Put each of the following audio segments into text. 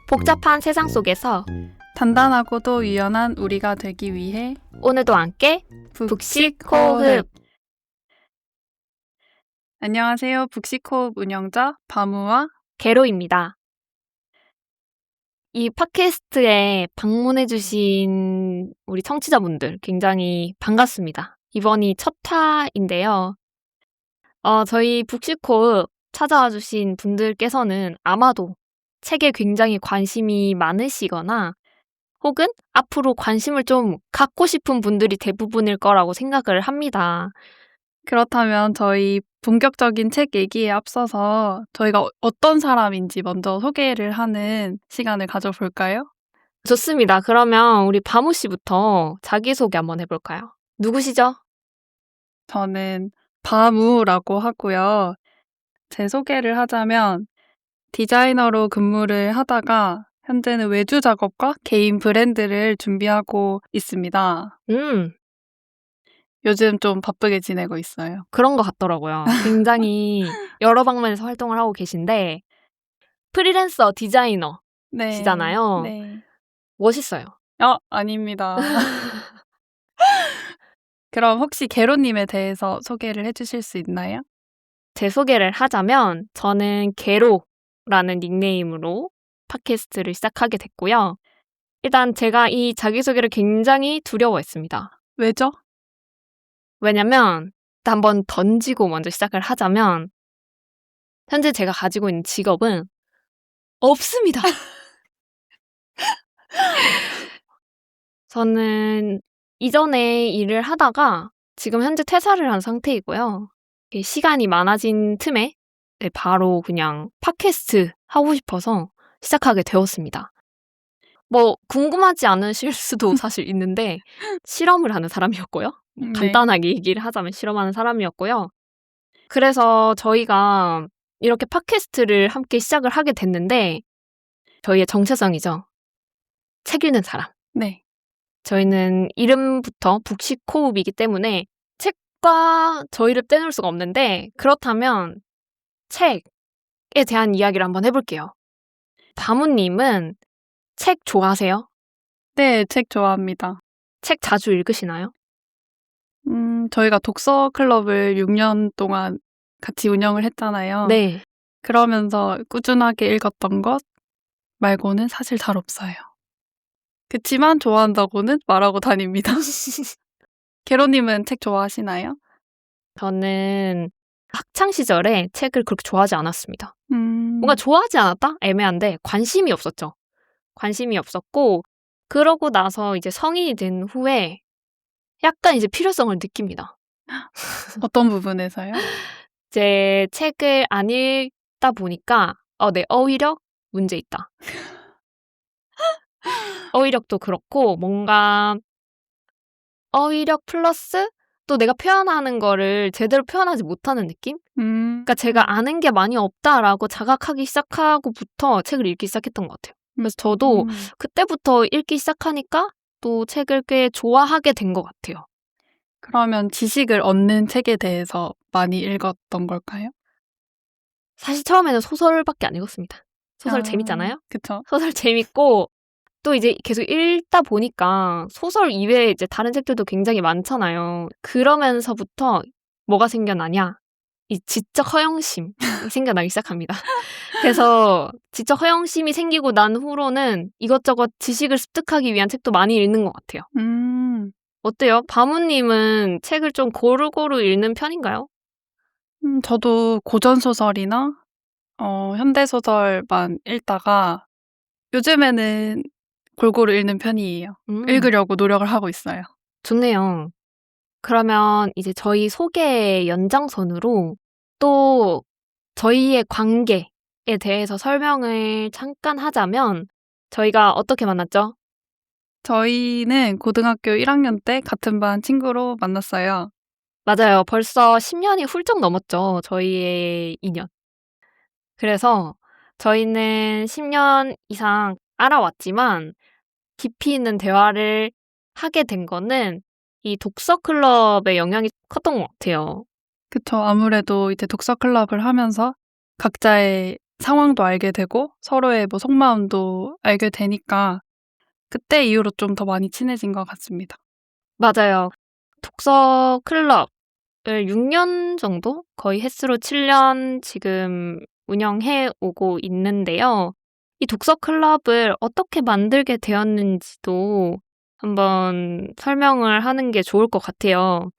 복잡한 세상 속에서 단단하고도 유연한 우리가 되기 위해 오늘도 함께 북식호흡. 안녕하세요. 북식호흡 운영자 바무와 게로입니다. 이 팟캐스트에 방문해주신 우리 청취자분들 굉장히 반갑습니다. 이번이 첫 화인데요. 저희 북식호흡 찾아와주신 분들께서는 아마도 책에 굉장히 관심이 많으시거나 혹은 앞으로 관심을 좀 갖고 싶은 분들이 대부분일 거라고 생각을 합니다. 그렇다면 저희 본격적인 책 얘기에 앞서서 저희가 어떤 사람인지 먼저 소개를 하는 시간을 가져볼까요? 좋습니다. 그러면 우리 바무 씨부터 자기소개 한번 해볼까요? 누구시죠? 저는 바무라고 하고요. 제 소개를 하자면 디자이너로 근무를 하다가 현재는 외주 작업과 개인 브랜드를 준비하고 있습니다. 요즘 좀 바쁘게 지내고 있어요. 그런 것 같더라고요. 굉장히 여러 방면에서 활동을 하고 계신데 프리랜서 디자이너시잖아요. 네. 멋있어요. 아닙니다. 그럼 혹시 게로님에 대해서 소개를 해주실 수 있나요? 제 소개를 하자면 저는 게로라는 닉네임으로 팟캐스트를 시작하게 됐고요. 일단 제가 이 자기소개를 굉장히 두려워했습니다. 왜죠? 왜냐면 일단 한번 던지고 먼저 시작을 하자면 현재 제가 가지고 있는 직업은 없습니다. 저는 이전에 일을 하다가 지금 현재 퇴사를 한 상태이고요. 시간이 많아진 틈에 바로 그냥 팟캐스트 하고 싶어서 시작하게 되었습니다. 뭐 궁금하지 않으실 수도 사실 있는데 실험을 하는 사람이었고요. 네. 간단하게 얘기를 하자면 실험하는 사람이었고요. 그래서 저희가 이렇게 팟캐스트를 함께 시작을 하게 됐는데 저희의 정체성이죠. 책 읽는 사람. 네. 저희는 이름부터 북식호흡이기 때문에 책과 저희를 떼놓을 수가 없는데 그렇다면 책에 대한 이야기를 한번 해볼게요. 바무님은 책 좋아하세요? 네, 책 좋아합니다. 책 자주 읽으시나요? 저희가 독서 클럽을 6년 동안 같이 운영을 했잖아요. 네. 그러면서 꾸준하게 읽었던 것 말고는 사실 잘 없어요. 그치만 좋아한다고는 말하고 다닙니다. 게로님은 책 좋아하시나요? 저는 학창 시절에 책을 그렇게 좋아하지 않았습니다. 음, 뭔가 좋아하지 않았다? 애매한데 관심이 없었죠. 관심이 없었고 그러고 나서 이제 성인이 된 후에 약간 이제 필요성을 느낍니다. 어떤 부분에서요? 제 책을 안 읽다 보니까 내 어휘력 문제 있다. 어휘력도 그렇고 뭔가 어휘력 플러스 또 내가 표현하는 거를 제대로 표현하지 못하는 느낌? 그러니까 제가 아는 게 많이 없다라고 자각하기 시작하고부터 책을 읽기 시작했던 것 같아요. 그래서 저도 그때부터 읽기 시작하니까 또 책을 꽤 좋아하게 된 것 같아요. 그러면 지식을 얻는 책에 대해서 많이 읽었던 걸까요? 사실 처음에는 소설밖에 안 읽었습니다. 소설 재밌잖아요? 그쵸. 소설 재밌고 또 이제 계속 읽다 보니까 소설 이외에 이제 다른 책들도 굉장히 많잖아요. 그러면서부터 뭐가 생겨나냐? 이 지적 허영심이 생겨나기 시작합니다. 그래서 지적 허영심이 생기고 난 후로는 이것저것 지식을 습득하기 위한 책도 많이 읽는 것 같아요. 어때요? 바무님은 책을 좀 고루고루 읽는 편인가요? 저도 고전소설이나 현대소설만 읽다가 요즘에는 골고루 읽는 편이에요. 읽으려고 노력을 하고 있어요. 좋네요. 그러면 이제 저희 소개 연장선으로 또 저희의 관계에 대해서 설명을 잠깐 하자면 저희가 어떻게 만났죠? 저희는 고등학교 1학년 때 같은 반 친구로 만났어요. 맞아요. 벌써 10년이 훌쩍 넘었죠. 저희의 인연. 그래서 저희는 10년 이상 알아왔지만 깊이 있는 대화를 하게 된 거는 이 독서 클럽의 영향이 컸던 것 같아요. 그쵸. 아무래도 이제 독서 클럽을 하면서 각자의 상황도 알게 되고 서로의 뭐 속마음도 알게 되니까 그때 이후로 좀 더 많이 친해진 것 같습니다. 맞아요. 독서 클럽을 6년 정도? 거의 횟수로 7년 지금 운영해 오고 있는데요. 이 독서 클럽을 어떻게 만들게 되었는지도 한번 설명을 하는 게 좋을 것 같아요.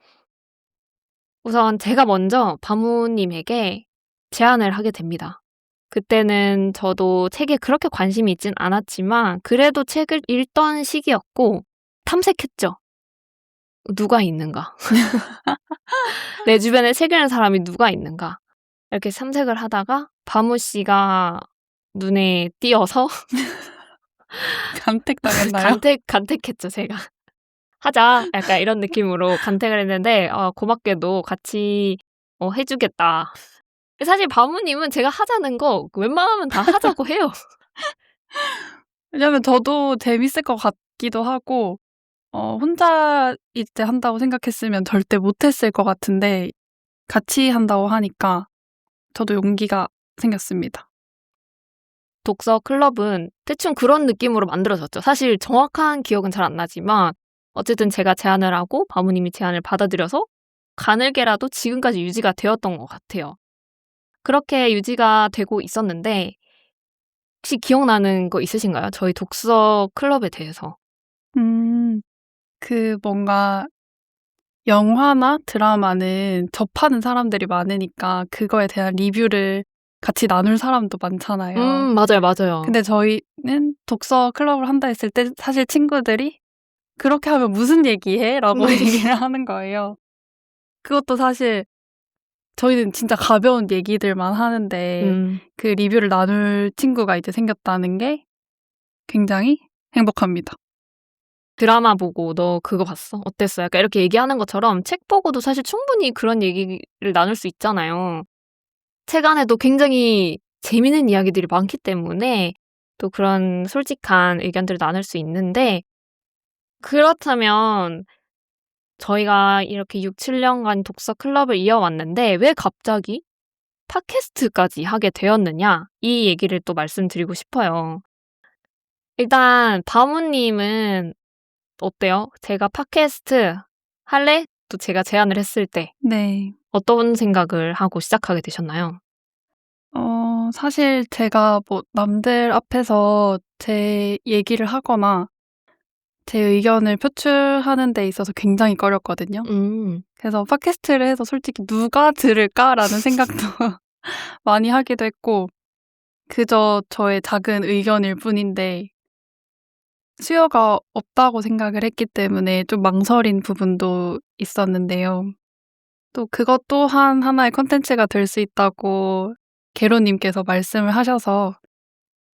우선 제가 먼저 바무님에게 제안을 하게 됩니다. 그때는 저도 책에 그렇게 관심이 있진 않았지만 그래도 책을 읽던 시기였고 탐색했죠. 누가 있는가? 내 주변에 책 읽는 사람이 누가 있는가? 이렇게 탐색을 하다가 바무 씨가 눈에 띄어서 간택당했나요? 간택했죠, 제가. 하자. 약간 이런 느낌으로 간택을 했는데 고맙게도 같이 해주겠다. 사실 바무님은 제가 하자는 거 웬만하면 다 하자고 해요. 왜냐면 저도 재밌을 것 같기도 하고 혼자 이제 한다고 생각했으면 절대 못했을 것 같은데 같이 한다고 하니까 저도 용기가 생겼습니다. 독서 클럽은 대충 그런 느낌으로 만들어졌죠. 사실 정확한 기억은 잘 안 나지만 어쨌든 제가 제안을 하고 바무님이 제안을 받아들여서 가늘게라도 지금까지 유지가 되었던 것 같아요. 그렇게 유지가 되고 있었는데 혹시 기억나는 거 있으신가요? 저희 독서 클럽에 대해서. 그 뭔가 영화나 드라마는 접하는 사람들이 많으니까 그거에 대한 리뷰를 같이 나눌 사람도 많잖아요. 맞아요, 맞아요. 근데 저희는 독서 클럽을 한다 했을 때 사실 친구들이 "그렇게 하면 무슨 얘기해?" 라고 얘기를 하는 거예요. 그것도 사실 저희는 진짜 가벼운 얘기들만 하는데 그 리뷰를 나눌 친구가 이제 생겼다는 게 굉장히 행복합니다. 드라마 보고 "너 그거 봤어? 어땠어?" 약간 이렇게 얘기하는 것처럼 책 보고도 사실 충분히 그런 얘기를 나눌 수 있잖아요. 책 안에도 굉장히 재미있는 이야기들이 많기 때문에 또 그런 솔직한 의견들을 나눌 수 있는데 그렇다면 저희가 이렇게 6-7년간 독서 클럽을 이어왔는데 왜 갑자기 팟캐스트까지 하게 되었느냐? 이 얘기를 또 말씀드리고 싶어요. 일단 바무님은 어때요? 제가 "팟캐스트 할래?" 또 제가 제안을 했을 때 네. 어떤 생각을 하고 시작하게 되셨나요? 사실 제가 뭐 남들 앞에서 제 얘기를 하거나 제 의견을 표출하는 데 있어서 굉장히 꺼렸거든요. 그래서 팟캐스트를 해서 솔직히 '누가 들을까?'라는 생각도 많이 하기도 했고 그저 저의 작은 의견일 뿐인데 수요가 없다고 생각을 했기 때문에 좀 망설인 부분도 있었는데요. 또 그것 또한 하나의 콘텐츠가 될 수 있다고 계로님께서 말씀을 하셔서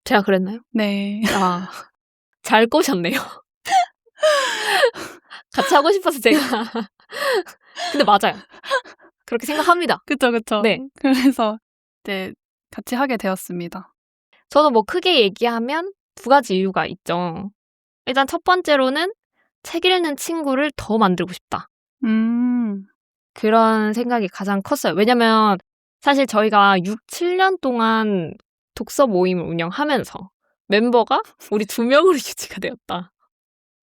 제가 그랬나요? 네. 아. 잘 꼬셨네요. 같이 하고 싶어서 제가 근데 맞아요. 그렇게 생각합니다. 그쵸, 그쵸. 네. 그래서 이제 같이 하게 되었습니다. 저도 뭐 크게 얘기하면 2가지 이유가 있죠. 일단 첫 번째로는 '책 읽는 친구를 더 만들고 싶다.' 음. 그런 생각이 가장 컸어요. 왜냐면 사실 저희가 6-7년 동안 독서 모임을 운영하면서 멤버가 우리 2명으로 유지가 되었다.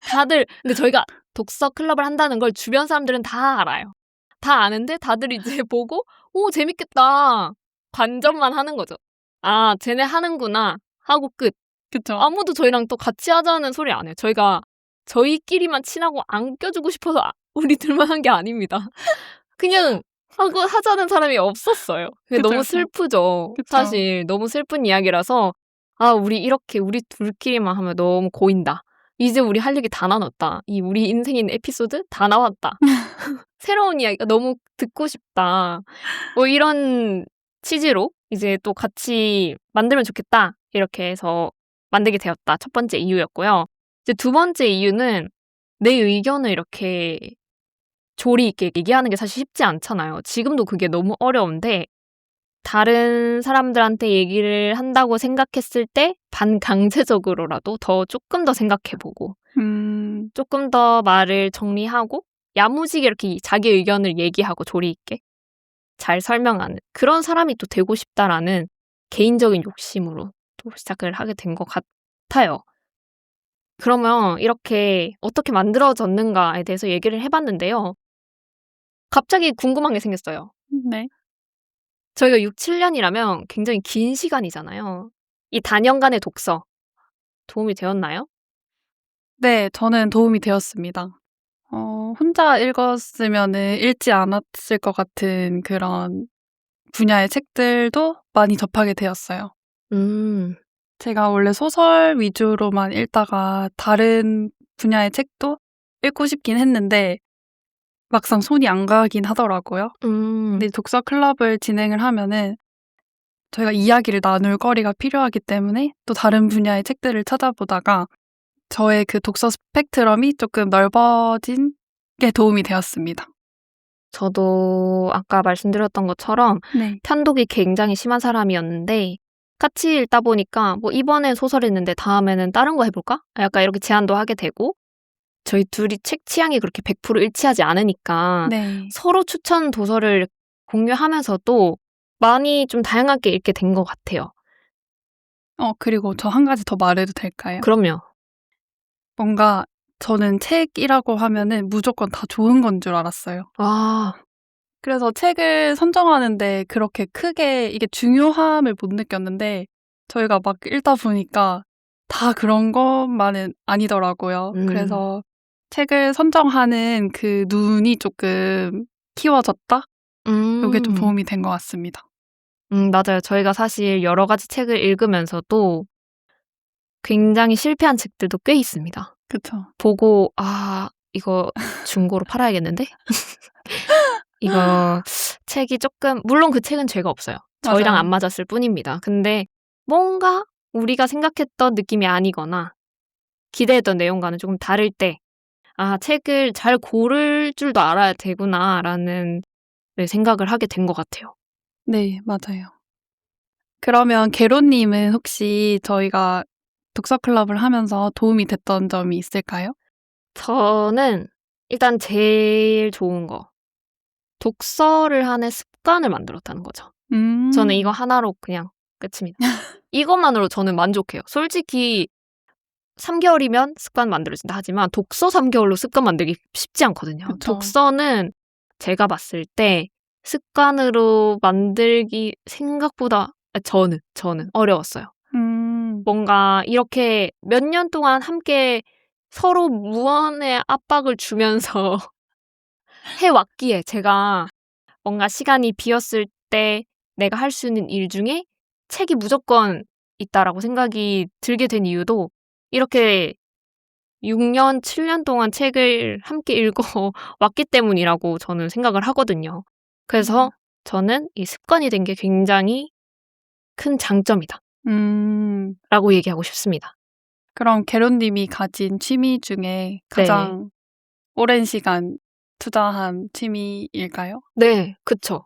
다들 근데 저희가 독서 클럽을 한다는 걸 주변 사람들은 다 알아요. 다 아는데 다들 이제 보고 '오 재밌겠다.' 관전만 하는 거죠. '아 쟤네 하는구나.' 하고 끝. 그쵸. 아무도 저희랑 또 같이 하자는 소리 안 해요. 저희가 저희끼리만 친하고 안 껴주고 싶어서 우리 둘만 한 게 아닙니다. 그냥 하자는 사람이 없었어요. 그게 그쵸, 너무 그쵸. 슬프죠. 그쵸. 사실 너무 슬픈 이야기라서 '아 우리 이렇게 우리 둘끼리만 하면 너무 고인다. 이제 우리 할 얘기 다 나눴다. 이 우리 인생인 에피소드 다 나왔다. 새로운 이야기가 너무 듣고 싶다.' 뭐 이런 취지로 이제 또 '같이 만들면 좋겠다.' 이렇게 해서 만들게 되었다. 첫 번째 이유였고요. 이제 두 번째 이유는 내 의견을 이렇게 조리 있게 얘기하는 게 사실 쉽지 않잖아요. 지금도 그게 너무 어려운데 다른 사람들한테 얘기를 한다고 생각했을 때 반강제적으로라도 조금 더 생각해보고 조금 더 말을 정리하고 야무지게 이렇게 자기 의견을 얘기하고 조리 있게 잘 설명하는 그런 사람이 또 되고 싶다라는 개인적인 욕심으로 또 시작을 하게 된 것 같아요. 그러면 이렇게 어떻게 만들어졌는가에 대해서 얘기를 해봤는데요. 갑자기 궁금한 게 생겼어요. 네. 저희가 6, 7년이라면 굉장히 긴 시간이잖아요. 이 다년간의 독서 도움이 되었나요? 네, 저는 도움이 되었습니다. 혼자 읽었으면은 읽지 않았을 것 같은 그런 분야의 책들도 많이 접하게 되었어요. 제가 원래 소설 위주로만 읽다가 다른 분야의 책도 읽고 싶긴 했는데 막상 손이 안 가긴 하더라고요. 근데 독서 클럽을 진행을 하면은 저희가 이야기를 나눌 거리가 필요하기 때문에 또 다른 분야의 책들을 찾아보다가 저의 그 독서 스펙트럼이 조금 넓어진 게 도움이 되었습니다. 저도 아까 말씀드렸던 것처럼 네. 편독이 굉장히 심한 사람이었는데 같이 읽다 보니까 뭐 이번엔 소설 읽는데 다음에는 다른 거 해볼까? 약간 이렇게 제안도 하게 되고 저희 둘이 책 취향이 그렇게 100% 일치하지 않으니까 네. 서로 추천 도서를 공유하면서도 많이 좀 다양하게 읽게 된 것 같아요. 그리고 저 한 가지 더 말해도 될까요? 그럼요. 뭔가 저는 책이라고 하면은 무조건 다 좋은 건 줄 알았어요. 그래서 책을 선정하는데 그렇게 크게 이게 중요함을 못 느꼈는데 저희가 막 읽다 보니까 다 그런 것만은 아니더라고요. 그래서 책을 선정하는 그 눈이 조금 키워졌다? 이게 좀 도움이 된 것 같습니다. 맞아요. 저희가 사실 여러 가지 책을 읽으면서도 굉장히 실패한 책들도 꽤 있습니다. 그쵸. 보고 이거 중고로 팔아야겠는데? 이거 책이 조금 물론 그 책은 죄가 없어요. 저희랑 맞아요. 안 맞았을 뿐입니다. 근데 뭔가 우리가 생각했던 느낌이 아니거나 기대했던 내용과는 조금 다를 때 책을 잘 고를 줄도 알아야 되구나라는 생각을 하게 된 것 같아요. 네, 맞아요. 그러면 개론님은 혹시 저희가 독서 클럽을 하면서 도움이 됐던 점이 있을까요? 저는 일단 제일 좋은 거 독서를 하는 습관을 만들었다는 거죠. 저는 이거 하나로 그냥 끝입니다. 이것만으로 저는 만족해요. 솔직히 3개월이면 습관 만들어진다 하지만 독서 3개월로 습관 만들기 쉽지 않거든요. 그쵸. 독서는 제가 봤을 때 습관으로 만들기 생각보다 저는 어려웠어요. 뭔가 이렇게 몇 년 동안 함께 서로 무언의 압박을 주면서 해왔기에 제가 뭔가 시간이 비었을 때 내가 할 수 있는 일 중에 책이 무조건 있다라고 생각이 들게 된 이유도 이렇게 6년, 7년 동안 책을 함께 읽어왔기 때문이라고 저는 생각을 하거든요. 그래서 저는 이 습관이 된 게 굉장히 큰 장점이다. 라고 얘기하고 싶습니다. 그럼 개론님이 가진 취미 중에 가장 오랜 시간 투자한 취미일까요? 네, 그쵸.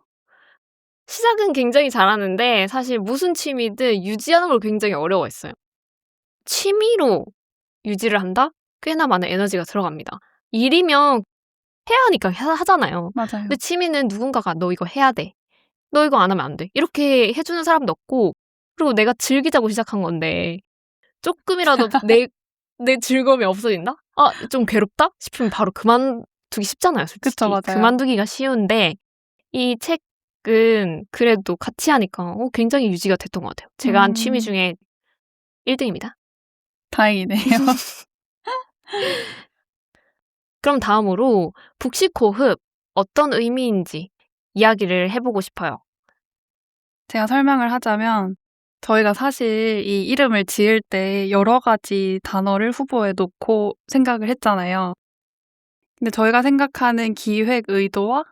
시작은 굉장히 잘하는데 사실 무슨 취미든 유지하는 걸 굉장히 어려워했어요. 취미로 유지를 한다? 꽤나 많은 에너지가 들어갑니다. 일이면 해야 하니까 하잖아요. 맞아요. 근데 취미는 누군가가 너 이거 해야 돼. 너 이거 안 하면 안 돼. 이렇게 해주는 사람도 없고 그리고 내가 즐기자고 시작한 건데 조금이라도 내 즐거움이 없어진다? 좀 괴롭다? 싶으면 바로 그만두기 쉽잖아요, 솔직히. 그쵸, 맞아요. 그만두기가 쉬운데 이 책은 그래도 같이 하니까 굉장히 유지가 됐던 것 같아요. 제가 한 취미 중에 1등입니다. 다행이네요. 그럼 다음으로 북식호흡 어떤 의미인지 이야기를 해보고 싶어요. 제가 설명을 하자면 저희가 사실 이 이름을 지을 때 여러 가지 단어를 후보에 놓고 생각을 했잖아요. 근데 저희가 생각하는 기획 의도와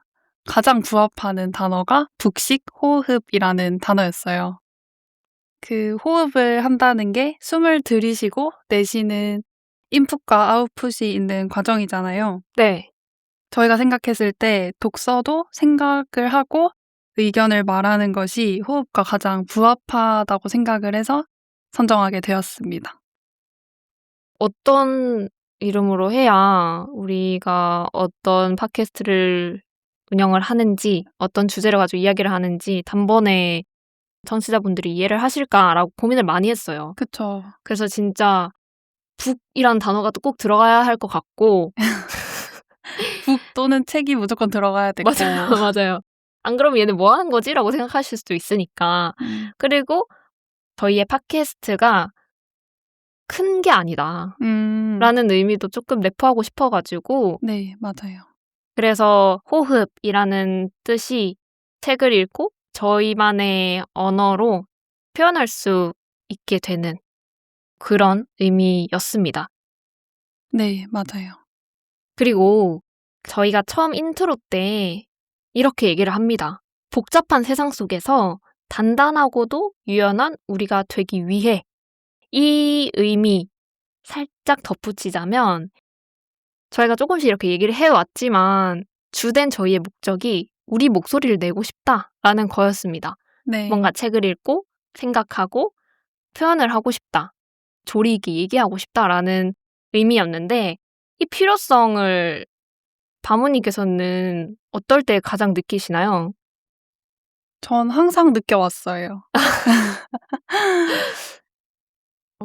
가장 부합하는 단어가 북식호흡이라는 단어였어요. 그 호흡을 한다는 게 숨을 들이쉬고 내쉬는 인풋과 아웃풋이 있는 과정이잖아요. 네. 저희가 생각했을 때 독서도 생각을 하고 의견을 말하는 것이 호흡과 가장 부합하다고 생각을 해서 선정하게 되었습니다. 어떤 이름으로 해야 우리가 어떤 팟캐스트를 운영을 하는지, 어떤 주제를 가지고 이야기를 하는지 단번에 청취자분들이 이해를 하실까라고 고민을 많이 했어요. 그쵸. 그래서 진짜 북이란 단어가 또 꼭 들어가야 할 것 같고 북 또는 책이 무조건 들어가야 되고. 맞아요. 맞아요. 안 그러면 얘는 뭐 하는 거지? 라고 생각하실 수도 있으니까. 그리고 저희의 팟캐스트가 큰 게 아니다. 라는 의미도 조금 내포하고 싶어가지고. 네, 맞아요. 그래서 호흡이라는 뜻이 책을 읽고 저희만의 언어로 표현할 수 있게 되는 그런 의미였습니다. 네, 맞아요. 그리고 저희가 처음 인트로 때 이렇게 얘기를 합니다. 복잡한 세상 속에서 단단하고도 유연한 우리가 되기 위해, 이 의미 살짝 덧붙이자면 저희가 조금씩 이렇게 얘기를 해왔지만 주된 저희의 목적이 우리 목소리를 내고 싶다라는 거였습니다. 네. 뭔가 책을 읽고 생각하고 표현을 하고 싶다. 조리 있게 얘기하고 싶다라는 의미였는데 이 필요성을 바모님께서는 어떨 때 가장 느끼시나요? 전 항상 느껴왔어요.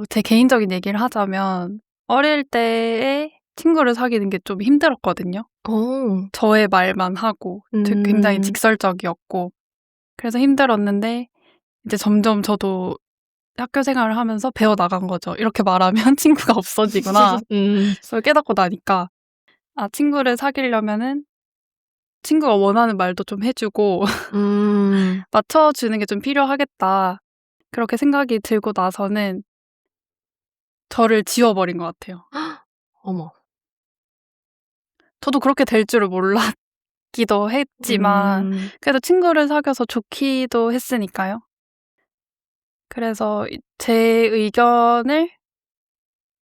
제 개인적인 얘기를 하자면 어릴 때에 친구를 사귀는 게 좀 힘들었거든요. 저의 말만 하고 굉장히 직설적이었고 그래서 힘들었는데 이제 점점 저도 학교 생활을 하면서 배워나간 거죠. 이렇게 말하면 친구가 없어지구나. 그걸 깨닫고 나니까 친구를 사귀려면은 친구가 원하는 말도 좀 해주고 맞춰주는 게 좀 필요하겠다. 그렇게 생각이 들고 나서는 저를 지워버린 것 같아요. 어머. 저도 그렇게 될 줄을 몰랐기도 했지만 그래도 친구를 사귀어서 좋기도 했으니까요. 그래서 제 의견을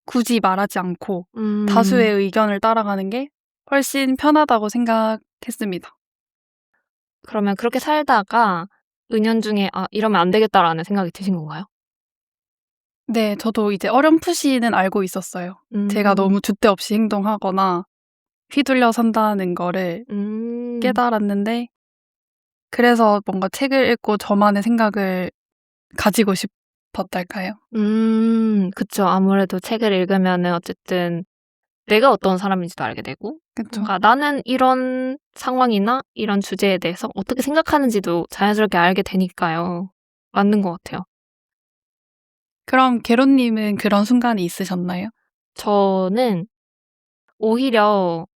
굳이 말하지 않고 다수의 의견을 따라가는 게 훨씬 편하다고 생각했습니다. 그러면 그렇게 살다가 은연중에 이러면 안 되겠다라는 생각이 드신 건가요? 네, 저도 이제 어렴풋이는 알고 있었어요. 제가 너무 줏대 없이 행동하거나 휘둘려 산다는 거를 깨달았는데 그래서 뭔가 책을 읽고 저만의 생각을 가지고 싶었달까요? 그쵸. 아무래도 책을 읽으면은 어쨌든 내가 어떤 사람인지도 알게 되고 그쵸. 뭔가 나는 이런 상황이나 이런 주제에 대해서 어떻게 생각하는지도 자연스럽게 알게 되니까요. 맞는 것 같아요. 그럼 개론님은 그런 순간이 있으셨나요? 저는 오히려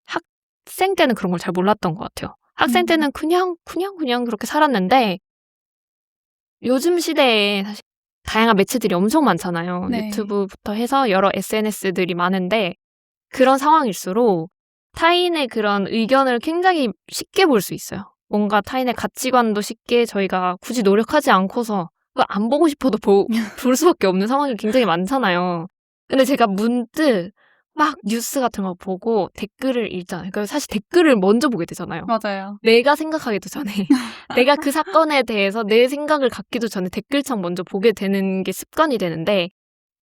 학생 때는 그런 걸 잘 몰랐던 것 같아요. 학생 때는 그냥 그렇게 살았는데 요즘 시대에 사실 다양한 매체들이 엄청 많잖아요. 네. 유튜브부터 해서 여러 SNS들이 많은데 그런 상황일수록 타인의 그런 의견을 굉장히 쉽게 볼 수 있어요. 뭔가 타인의 가치관도 쉽게 저희가 굳이 노력하지 않고서 안 보고 싶어도 볼 수밖에 없는 상황이 굉장히 많잖아요. 근데 제가 문득 막 뉴스 같은 거 보고 댓글을 읽잖아요. 그러니까 사실 댓글을 먼저 보게 되잖아요. 맞아요. 내가 생각하기도 전에 내가 그 사건에 대해서 내 생각을 갖기도 전에 댓글창 먼저 보게 되는 게 습관이 되는데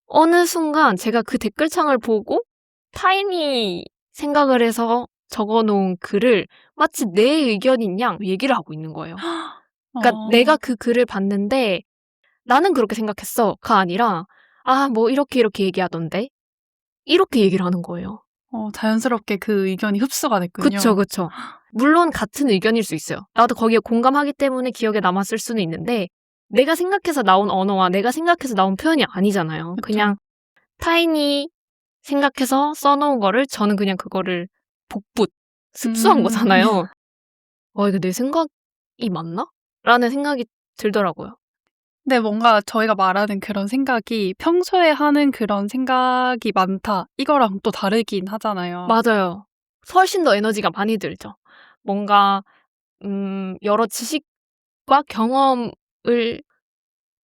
어느 순간 제가 그 댓글창을 보고 타인이 생각을 해서 적어놓은 글을 마치 내 의견인 양 얘기를 하고 있는 거예요. 그러니까 내가 그 글을 봤는데 나는 그렇게 생각했어가 아니라 뭐 이렇게 얘기하던데 이렇게 얘기를 하는 거예요. 자연스럽게 그 의견이 흡수가 됐군요. 그쵸. 물론 같은 의견일 수 있어요. 나도 거기에 공감하기 때문에 기억에 남았을 수는 있는데 내가 생각해서 나온 언어와 내가 생각해서 나온 표현이 아니잖아요. 그쵸. 그냥 타인이 생각해서 써놓은 거를 저는 그냥 그거를 습수한 거잖아요. 이거 내 생각이 맞나? 라는 생각이 들더라고요. 네, 뭔가 저희가 말하는 그런 생각이 평소에 하는 그런 생각이 많다. 이거랑 또 다르긴 하잖아요. 맞아요. 훨씬 더 에너지가 많이 들죠. 뭔가 여러 지식과 경험을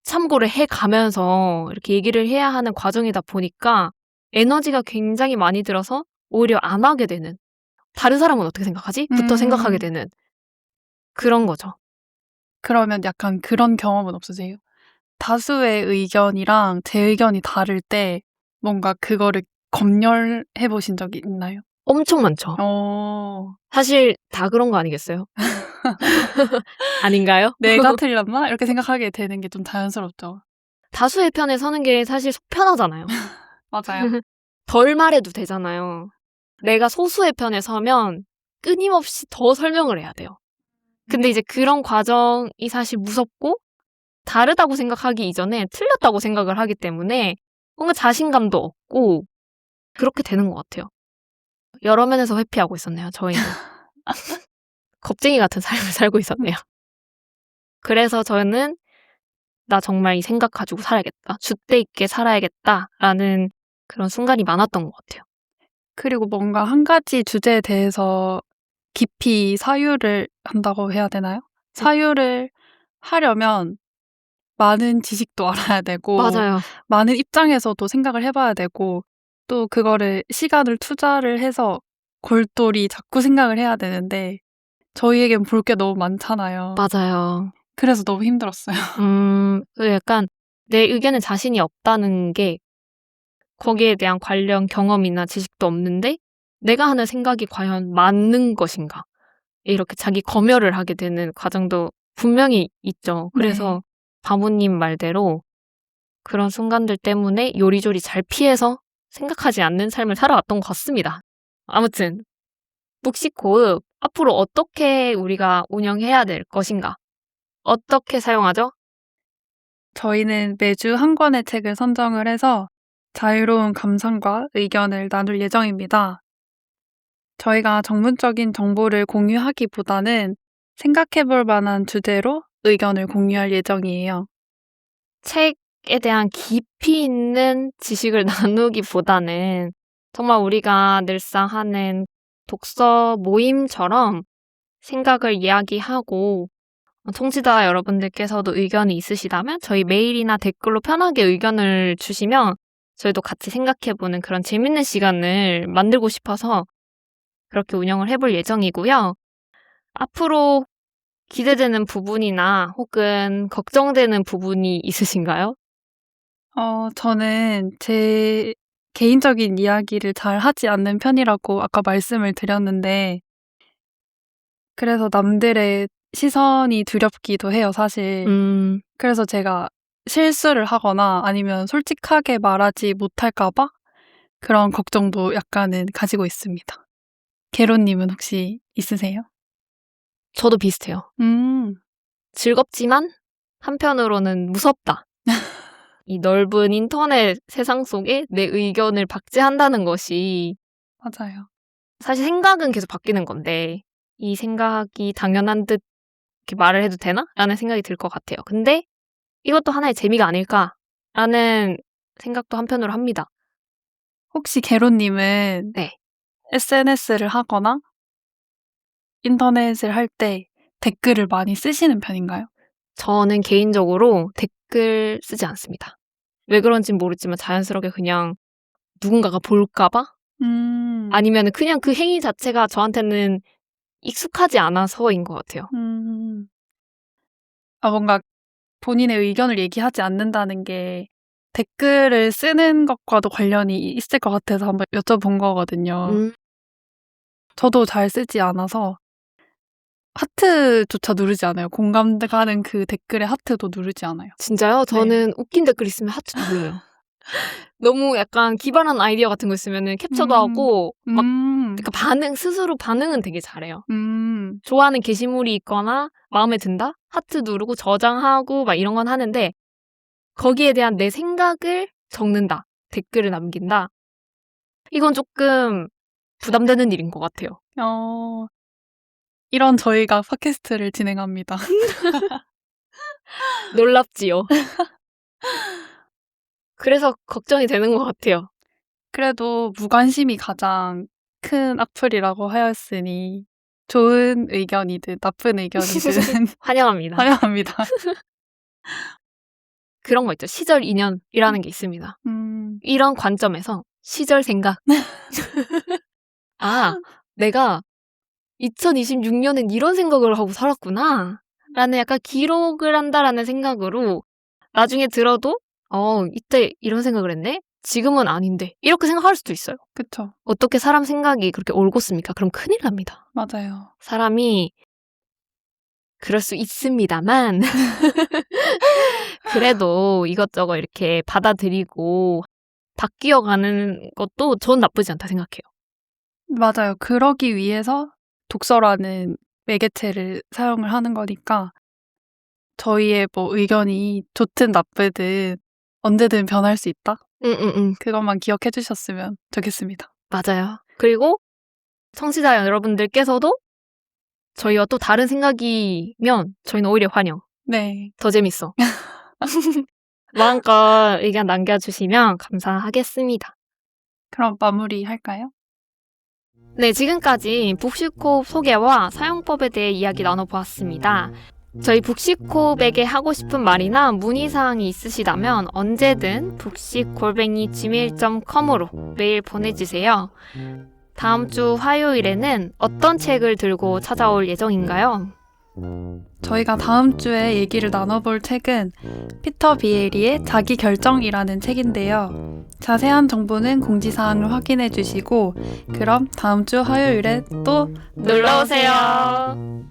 참고를 해가면서 이렇게 얘기를 해야 하는 과정이다 보니까 에너지가 굉장히 많이 들어서 오히려 안 하게 되는, 다른 사람은 어떻게 생각하지? 부터 생각하게 되는 그런 거죠. 그러면 약간 그런 경험은 없으세요? 다수의 의견이랑 제 의견이 다를 때 뭔가 그거를 검열해 보신 적이 있나요? 엄청 많죠. 사실 다 그런 거 아니겠어요? 아닌가요? 내가 틀렸나? 이렇게 생각하게 되는 게 좀 자연스럽죠. 다수의 편에 서는 게 사실 속 편하잖아요. 맞아요. 덜 말해도 되잖아요. 내가 소수의 편에 서면 끊임없이 더 설명을 해야 돼요. 근데 이제 그런 과정이 사실 무섭고 다르다고 생각하기 이전에 틀렸다고 생각을 하기 때문에 뭔가 자신감도 없고 그렇게 되는 것 같아요. 여러 면에서 회피하고 있었네요, 저희는. 겁쟁이 같은 삶을 살고 있었네요. 그래서 저는 나 정말 이 생각 가지고 살아야겠다. 줏대 있게 살아야겠다라는 그런 순간이 많았던 것 같아요. 그리고 뭔가 한 가지 주제에 대해서 깊이 사유를 한다고 해야 되나요? 사유를 하려면 많은 지식도 알아야 되고 맞아요. 많은 입장에서도 생각을 해봐야 되고 또 그거를 시간을 투자를 해서 골똘히 자꾸 생각을 해야 되는데 저희에겐 볼 게 너무 많잖아요. 맞아요. 그래서 너무 힘들었어요. 약간 내 의견에 자신이 없다는 게 거기에 대한 관련 경험이나 지식도 없는데 내가 하는 생각이 과연 맞는 것인가? 이렇게 자기 검열을 하게 되는 과정도 분명히 있죠. 그래서 바모님 말대로 그런 순간들 때문에 요리조리 잘 피해서 생각하지 않는 삶을 살아왔던 것 같습니다. 아무튼 묵시코읍 앞으로 어떻게 우리가 운영해야 될 것인가? 어떻게 사용하죠? 저희는 매주 한 권의 책을 선정을 해서 자유로운 감상과 의견을 나눌 예정입니다. 저희가 전문적인 정보를 공유하기보다는 생각해볼 만한 주제로 의견을 공유할 예정이에요. 책에 대한 깊이 있는 지식을 나누기보다는 정말 우리가 늘상 하는 독서 모임처럼 생각을 이야기하고 청취자 여러분들께서도 의견이 있으시다면 저희 메일이나 댓글로 편하게 의견을 주시면 저희도 같이 생각해보는 그런 재밌는 시간을 만들고 싶어서 그렇게 운영을 해볼 예정이고요. 앞으로 기대되는 부분이나 혹은 걱정되는 부분이 있으신가요? 저는 제 개인적인 이야기를 잘 하지 않는 편이라고 아까 말씀을 드렸는데 그래서 남들의 시선이 두렵기도 해요, 사실. 그래서 제가 실수를 하거나 아니면 솔직하게 말하지 못할까 봐 그런 걱정도 약간은 가지고 있습니다. 개로님은 혹시 있으세요? 저도 비슷해요. 즐겁지만 한편으로는 무섭다. 이 넓은 인터넷 세상 속에 내 의견을 박제한다는 것이 맞아요. 사실 생각은 계속 바뀌는 건데 이 생각이 당연한 듯 이렇게 말을 해도 되나? 라는 생각이 들 것 같아요. 근데 이것도 하나의 재미가 아닐까라는 생각도 한편으로 합니다. 혹시 개로님은 네. SNS를 하거나 인터넷을 할 때 댓글을 많이 쓰시는 편인가요? 저는 개인적으로 댓글 쓰지 않습니다. 왜 그런지는 모르지만 자연스럽게 그냥 누군가가 볼까 봐? 아니면 그냥 그 행위 자체가 저한테는 익숙하지 않아서인 것 같아요. 뭔가 본인의 의견을 얘기하지 않는다는 게 댓글을 쓰는 것과도 관련이 있을 것 같아서 한번 여쭤본 거거든요. 저도 잘 쓰지 않아서 하트조차 누르지 않아요. 공감가는 그 댓글에 하트도 누르지 않아요. 진짜요? 저는 웃긴 댓글 있으면 하트 눌러요. 너무 약간 기발한 아이디어 같은 거 있으면 캡처도 하고 막 그러니까 스스로 반응은 되게 잘해요. 좋아하는 게시물이 있거나 마음에 든다? 하트 누르고 저장하고 막 이런 건 하는데 거기에 대한 내 생각을 적는다. 댓글을 남긴다. 이건 조금 부담되는 일인 것 같아요. 이런 저희가 팟캐스트를 진행합니다. 놀랍지요. 그래서 걱정이 되는 것 같아요. 그래도 무관심이 가장 큰 악플이라고 하였으니 좋은 의견이든 나쁜 의견이든 환영합니다. 환영합니다. 그런 거 있죠. 시절 인연이라는 게 있습니다. 이런 관점에서 시절 생각. 아, 내가 2026년엔 이런 생각을 하고 살았구나. 라는 약간 기록을 한다라는 생각으로 나중에 들어도 이때 이런 생각을 했네? 지금은 아닌데. 이렇게 생각할 수도 있어요. 그쵸. 어떻게 사람 생각이 그렇게 옳겠습니까? 그럼 큰일 납니다. 맞아요. 사람이 그럴 수 있습니다만 그래도 이것저것 이렇게 받아들이고 바뀌어가는 것도 전 나쁘지 않다 생각해요. 맞아요. 그러기 위해서 독서라는 매개체를 사용을 하는 거니까 저희의 뭐 의견이 좋든 나쁘든 언제든 변할 수 있다? 그것만 기억해 주셨으면 좋겠습니다. 맞아요. 그리고 청취자 여러분들께서도 저희와 또 다른 생각이면 저희는 오히려 환영. 네. 더 재밌어. 마음껏 의견 남겨주시면 감사하겠습니다. 그럼 마무리할까요? 네, 지금까지 북시콥 소개와 사용법에 대해 이야기 나눠보았습니다. 저희 북시콥에게 하고 싶은 말이나 문의사항이 있으시다면 언제든 북시@gmail.com으로 메일 보내주세요. 다음 주 화요일에는 어떤 책을 들고 찾아올 예정인가요? 저희가 다음 주에 얘기를 나눠볼 책은 피터 비에리의 자기결정이라는 책인데요. 자세한 정보는 공지사항을 확인해 주시고 그럼 다음 주 화요일에 또 놀러오세요.